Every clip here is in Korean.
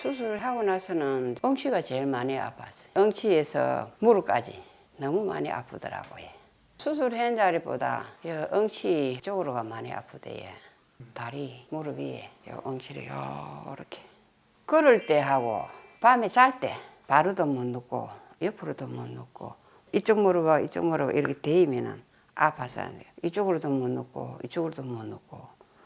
수술하고 나서는 엉치가 제일 많이 아팠어요. 엉치에서 무릎까지 너무 많이 아프더라고요. 수술한 자리보다 엉치 쪽으로가 많이 아프대요. 다리, 무릎 위에 엉치를 이렇게 걸을 때 하고 밤에 잘 때 바로도 못 눕고 옆으로도 못 눕고 이쪽 무릎과 이쪽 무릎 이렇게 대이면은 아파서 안 돼요. 이쪽으로도 못 눕고 이쪽으로도 못 눕고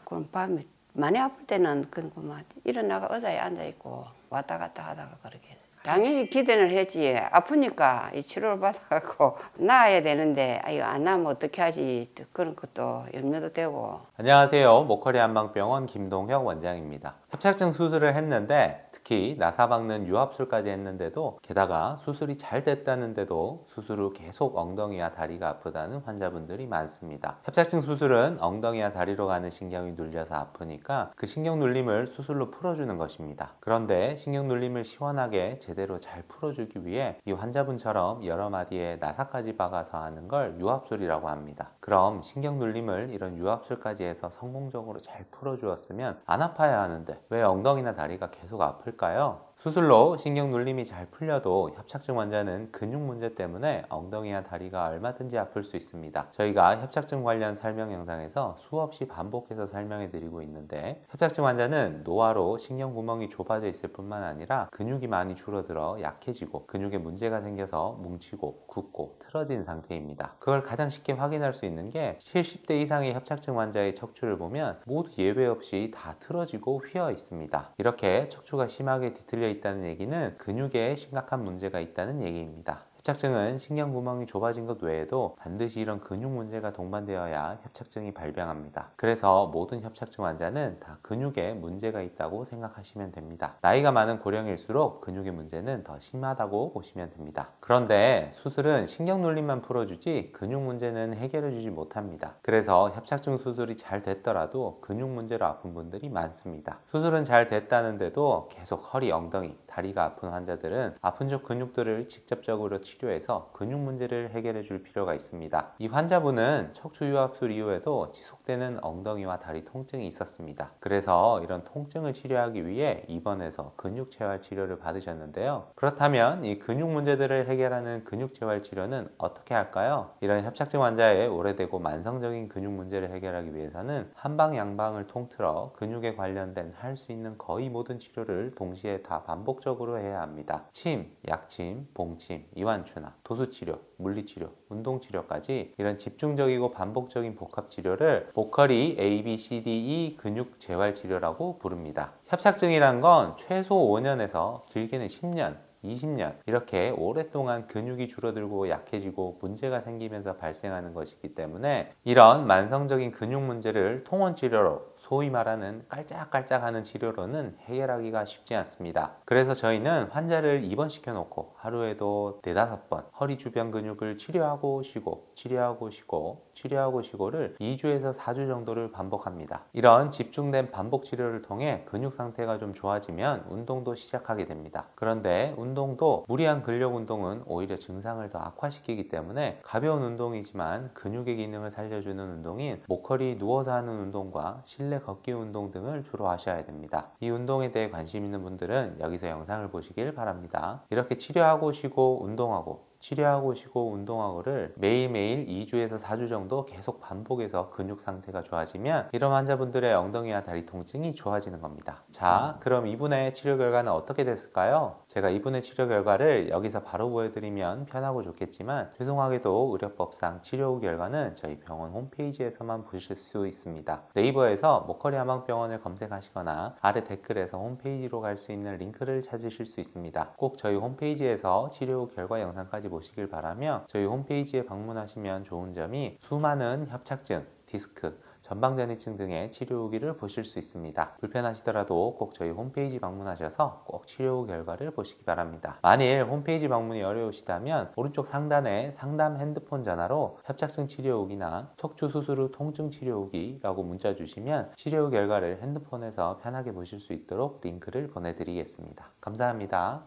그럼 밤에 많이 아플 때는 그만 일어나가 의자에 앉아 있고 왔다 갔다 하다가 그렇게 해요. 당연히 기대는 했지. 아프니까 이 치료를 받아갖고 나아야 되는데 이거 안 나면 어떻게 하지 그런 것도 염려도 되고. 안녕하세요. 모커리 한방병원 김동혁 원장입니다. 협착증 수술을 했는데 특히 나사 박는 유압술까지 했는데도 게다가 수술이 잘 됐다는데도 수술 후 계속 엉덩이와 다리가 아프다는 환자분들이 많습니다. 협착증 수술은 엉덩이와 다리로 가는 신경이 눌려서 아프니까 그 신경 눌림을 수술로 풀어주는 것입니다. 그런데 신경 눌림을 시원하게 제대로 잘 풀어주기 위해 이 환자분처럼 여러 마디의 나사까지 박아서 하는 걸 유압술이라고 합니다. 그럼 신경 눌림을 이런 유압술까지 해서 성공적으로 잘 풀어주었으면 안 아파야 하는데 왜 엉덩이나 다리가 계속 아플까요? 수술로 신경 눌림이 잘 풀려도 협착증 환자는 근육 문제 때문에 엉덩이와 다리가 얼마든지 아플 수 있습니다. 저희가 협착증 관련 설명 영상에서 수없이 반복해서 설명해 드리고 있는데 협착증 환자는 노화로 신경 구멍이 좁아져 있을 뿐만 아니라 근육이 많이 줄어들어 약해지고 근육에 문제가 생겨서 뭉치고 굽고 틀어진 상태입니다. 그걸 가장 쉽게 확인할 수 있는 게 70대 이상의 협착증 환자의 척추를 보면 모두 예외 없이 다 틀어지고 휘어 있습니다. 이렇게 척추가 심하게 뒤틀려 있다는 얘기는 근육에 심각한 문제가 있다는 얘기입니다. 협착증은 신경 구멍이 좁아진 것 외에도 반드시 이런 근육 문제가 동반되어야 협착증이 발병합니다. 그래서 모든 협착증 환자는 다 근육에 문제가 있다고 생각하시면 됩니다. 나이가 많은 고령일수록 근육의 문제는 더 심하다고 보시면 됩니다. 그런데 수술은 신경 눌림만 풀어주지 근육 문제는 해결해주지 못합니다. 그래서 협착증 수술이 잘 됐더라도 근육 문제로 아픈 분들이 많습니다. 수술은 잘 됐다는데도 계속 허리, 엉덩이, 다리가 아픈 환자들은 아픈 쪽 근육들을 직접적으로 치료해서 근육 문제를 해결해 줄 필요가 있습니다. 이 환자분은 척추유압술 이후에도 지속되는 엉덩이와 다리 통증이 있었습니다. 그래서 이런 통증을 치료하기 위해 입원해서 근육재활 치료를 받으셨는데요. 그렇다면 이 근육 문제들을 해결하는 근육재활 치료는 어떻게 할까요? 이런 협착증 환자의 오래되고 만성적인 근육 문제를 해결하기 위해서는 한방 양방을 통틀어 근육에 관련된 할 수 있는 거의 모든 치료를 동시에 다 반복적으로 해야 합니다. 침, 약침, 봉침, 이완추나 도수치료, 물리치료, 운동치료까지 이런 집중적이고 반복적인 복합치료를 모커리 ABCDE 근육재활치료라고 부릅니다. 협착증이란 건 최소 5년에서 길게는 10년, 20년 이렇게 오랫동안 근육이 줄어들고 약해지고 문제가 생기면서 발생하는 것이기 때문에 이런 만성적인 근육 문제를 통원치료로 소위 말하는 깔짝깔짝하는 치료로는 해결하기가 쉽지 않습니다. 그래서 저희는 환자를 입원시켜 놓고 하루에도 4-5번 허리 주변 근육을 치료하고 쉬고 치료하고 쉬고 치료하고 쉬고를 2주에서 4주 정도를 반복합니다. 이런 집중된 반복 치료를 통해 근육 상태가 좀 좋아지면 운동도 시작하게 됩니다. 그런데 운동도 무리한 근력 운동은 오히려 증상을 더 악화시키기 때문에 가벼운 운동이지만 근육의 기능을 살려주는 운동인 모커리 누워서 하는 운동과 실내 걷기 운동 등을 주로 하셔야 됩니다. 이 운동에 대해 관심 있는 분들은 여기서 영상을 보시길 바랍니다. 이렇게 치료하고 쉬고 운동하고 치료하고 쉬고 운동하고를 매일매일 2주에서 4주 정도 계속 반복해서 근육 상태가 좋아지면 이런 환자분들의 엉덩이와 다리 통증이 좋아지는 겁니다. 자, 그럼 이분의 치료 결과는 어떻게 됐을까요? 제가 이분의 치료 결과를 여기서 바로 보여드리면 편하고 좋겠지만 죄송하게도 의료법상 치료 후 결과는 저희 병원 홈페이지에서만 보실 수 있습니다. 네이버에서 모커리 한방병원을 검색하시거나 아래 댓글에서 홈페이지로 갈 수 있는 링크를 찾으실 수 있습니다. 꼭 저희 홈페이지에서 치료 후 결과 영상까지 보시길 바라며 저희 홈페이지에 방문하시면 좋은 점이 수많은 협착증, 디스크, 전방전이증 등의 치료 후기를 보실 수 있습니다. 불편하시더라도 꼭 저희 홈페이지 방문하셔서 꼭 치료 후 결과를 보시기 바랍니다. 만일 홈페이지 방문이 어려우시다면 오른쪽 상단에 상담 핸드폰 전화로 협착증 치료 후기나 척추 수술 후 통증 치료 후기라고 문자 주시면 치료 후 결과를 핸드폰에서 편하게 보실 수 있도록 링크를 보내드리겠습니다. 감사합니다.